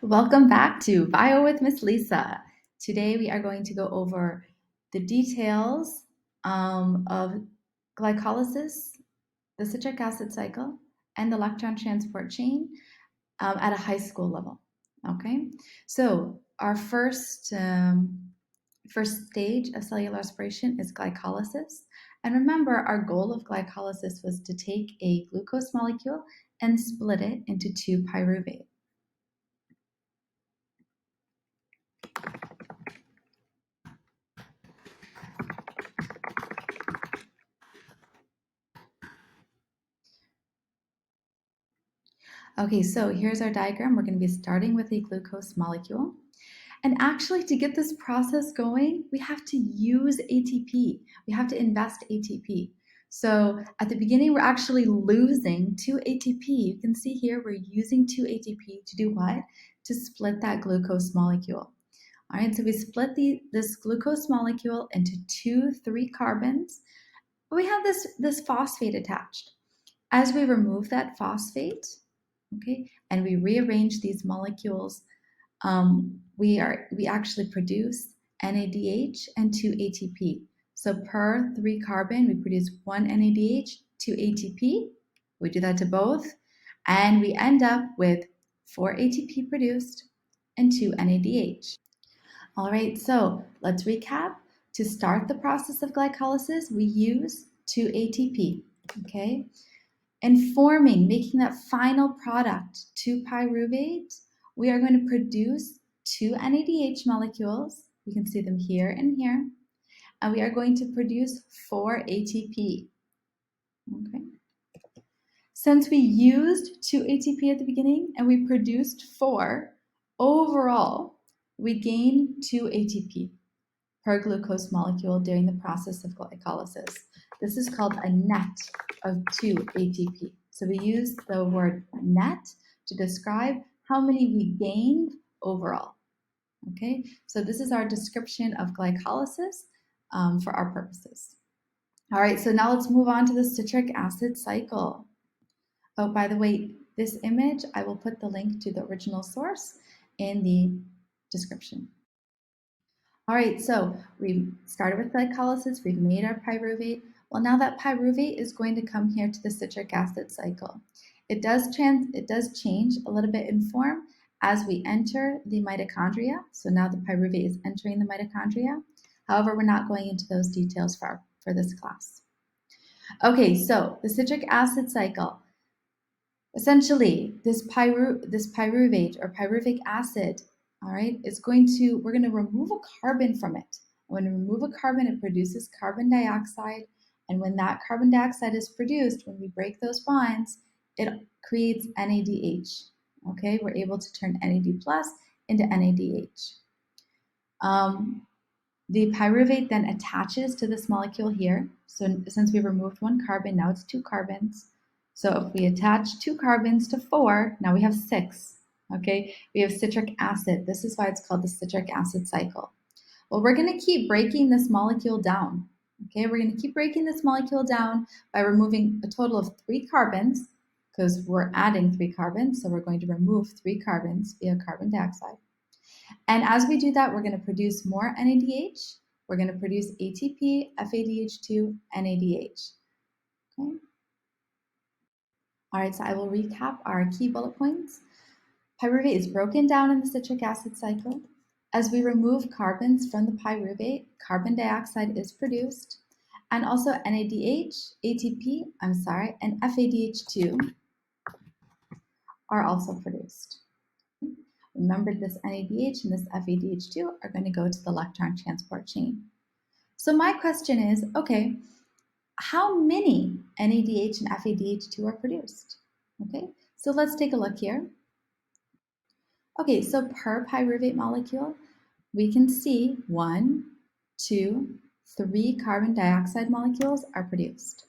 Welcome back to Bio with Miss Lisa. Today we are going to go over the details of glycolysis, the citric acid cycle, and the electron transport chain at a high school level. Okay, so our first stage of cellular respiration is glycolysis. And remember, our goal of glycolysis was to take a glucose molecule and split it into two pyruvate. Okay, so here's our diagram. We're going to be starting with a glucose molecule. And actually, to get this process going, we have to use ATP. We have to invest ATP. So at the beginning, we're actually losing 2 ATP. You can see here we're using 2 ATP to do what? To split that glucose molecule. All right, so we split this glucose molecule into 2 3 carbons. We have this phosphate attached. As we remove that phosphate, okay, and we rearrange these molecules, we actually produce NADH and 2 ATP. So per 3 carbon, we produce 1 NADH, 2 ATP. We do that to both, and we end up with 4 ATP produced and 2 NADH. All right, so let's recap. To start the process of glycolysis, we use 2 ATP, okay? And forming, making that final product, 2 pyruvate, we are going to produce 2 NADH molecules. You can see them here and here. And we are going to produce 4 ATP. Okay. Since we used 2 ATP at the beginning and we produced 4, overall, we gain 2 ATP per glucose molecule during the process of glycolysis. This is called a net of 2 ATP. So we use the word net to describe how many we gained overall. Okay, so this is our description of glycolysis for our purposes. All right, so now let's move on to the citric acid cycle. Oh, by the way, this image, I will put the link to the original source in the description. All right, so we started with glycolysis, we've made our pyruvate. Well, now that pyruvate is going to come here to the citric acid cycle. It does change a little bit in form as we enter the mitochondria. So now the pyruvate is entering the mitochondria. However, we're not going into those details for this class. Okay, so the citric acid cycle. Essentially, this pyruvate or pyruvic acid, all right, we're going to remove a carbon from it. When we remove a carbon, it produces carbon dioxide. And when that carbon dioxide is produced, when we break those bonds, it creates NADH. Okay, we're able to turn NAD plus into NADH. The pyruvate then attaches to this molecule here. So since we removed 1 carbon, now it's 2 carbons. So if we attach 2 carbons to 4, now we have 6. Okay, we have citric acid. This is why it's called the citric acid cycle. Well, we're going to keep breaking this molecule down. Okay, we're going to keep breaking this molecule down by removing a total of 3 carbons, because we're adding 3 carbons. So we're going to remove 3 carbons via carbon dioxide. And as we do that, we're going to produce more NADH. We're going to produce ATP, FADH2, NADH. Okay. All right, so I will recap our key bullet points. Pyruvate is broken down in the citric acid cycle. As we remove carbons from the pyruvate, carbon dioxide is produced, and also NADH, ATP, and FADH2 are also produced. Remember, this NADH and this FADH2 are going to go to the electron transport chain. So my question is, okay, how many NADH and FADH2 are produced? Okay, so let's take a look here. Okay, so per pyruvate molecule, we can see 1, 2, 3 carbon dioxide molecules are produced.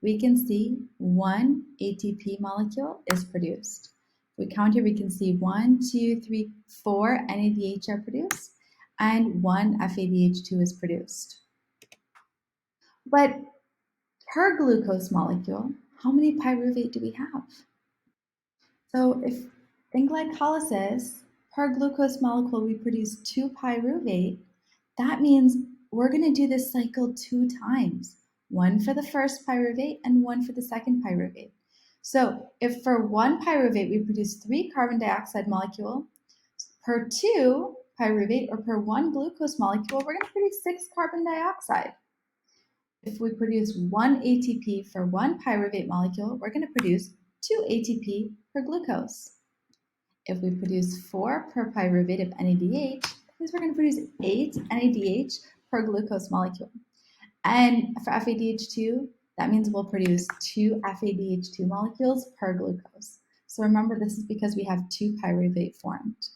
We can see 1 ATP molecule is produced. If we count here, we can see 1, 2, 3, 4 NADH are produced, and 1 FADH2 is produced. But per glucose molecule, how many pyruvate do we have? So if in glycolysis, per glucose molecule, we produce 2 pyruvate. That means we're going to do this cycle 2 times, one for the first pyruvate and one for the second pyruvate. So if for 1 pyruvate we produce 3 carbon dioxide molecules, per 2 pyruvate or per 1 glucose molecule, we're going to produce 6 carbon dioxide. If we produce 1 ATP for 1 pyruvate molecule, we're going to produce 2 ATP per glucose. If we produce 4 per pyruvate of NADH, that means we're going to produce 8 NADH per glucose molecule. And for FADH2, that means we'll produce 2 FADH2 molecules per glucose. So remember, this is because we have 2 pyruvate formed.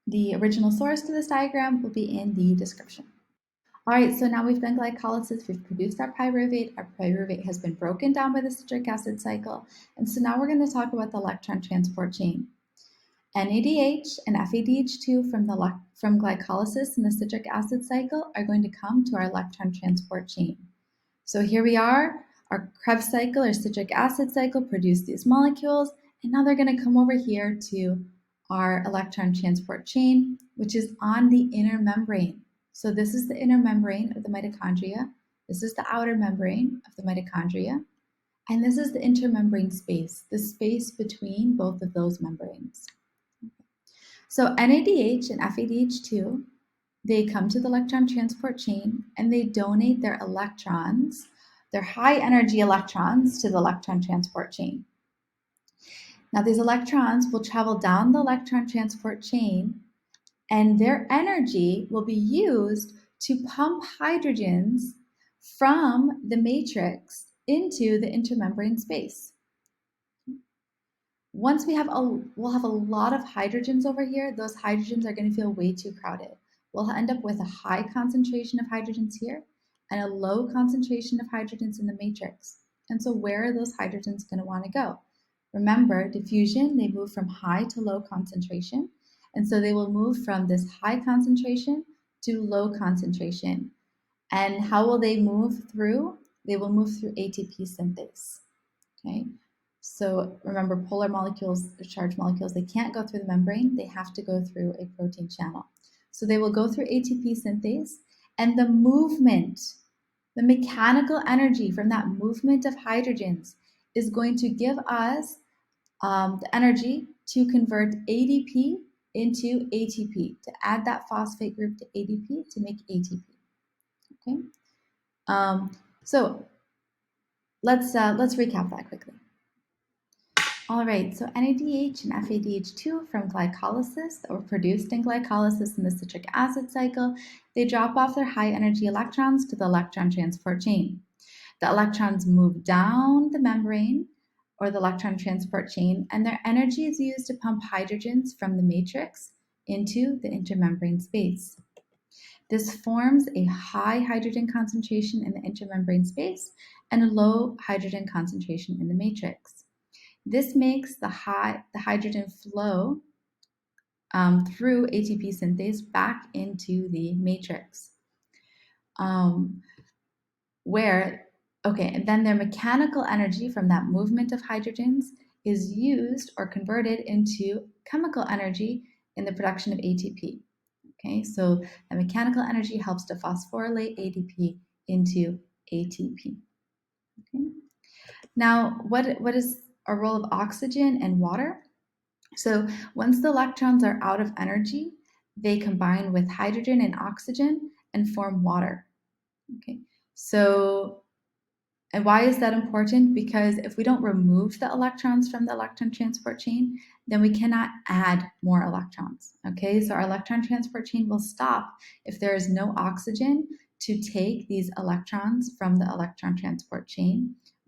The original source to this diagram will be in the description. All right, so now we've done glycolysis, we've produced our pyruvate has been broken down by the citric acid cycle, and so now we're going to talk about the electron transport chain. NADH and FADH2 from glycolysis in the citric acid cycle are going to come to our electron transport chain. So here we are, our Krebs cycle or citric acid cycle produced these molecules, and now they're going to come over here to our electron transport chain, which is on the inner membrane. So this is the inner membrane of the mitochondria, this is the outer membrane of the mitochondria, and this is the intermembrane space, the space between both of those membranes. So NADH and FADH2, they come to the electron transport chain and they donate their electrons, their high energy electrons, to the electron transport chain. Now these electrons will travel down the electron transport chain and their energy will be used to pump hydrogens from the matrix into the intermembrane space. Once we'll have a lot of hydrogens over here, those hydrogens are going to feel way too crowded. We'll end up with a high concentration of hydrogens here and a low concentration of hydrogens in the matrix. And so where are those hydrogens going to want to go? Remember, diffusion, they move from high to low concentration. And so they will move from this high concentration to low concentration. And how will they move through? They will move through ATP synthase. Okay. So remember, polar molecules, charged molecules, they can't go through the membrane. They have to go through a protein channel. So they will go through ATP synthase, and the movement, the mechanical energy from that movement of hydrogens is going to give us the energy to convert ADP into ATP, to add that phosphate group to ADP to make ATP. Okay, so let's recap that quickly. All right, so NADH and FADH2 from glycolysis that were produced in glycolysis in the citric acid cycle, they drop off their high energy electrons to the electron transport chain. The electrons move down the membrane or the electron transport chain, and their energy is used to pump hydrogens from the matrix into the intermembrane space. This forms a high hydrogen concentration in the intermembrane space and a low hydrogen concentration in the matrix. This makes the hydrogen flow through ATP synthase back into the matrix. And then their mechanical energy from that movement of hydrogens is used or converted into chemical energy in the production of ATP. Okay, so the mechanical energy helps to phosphorylate ADP into ATP. Okay. Now, what is a role of oxygen and water? So once the electrons are out of energy, they combine with hydrogen and oxygen and form water. Okay, so, and why is that important? Because if we don't remove the electrons from the electron transport chain, then we cannot add more electrons. Okay, so our electron transport chain will stop if there is no oxygen to take these electrons from the electron transport chain.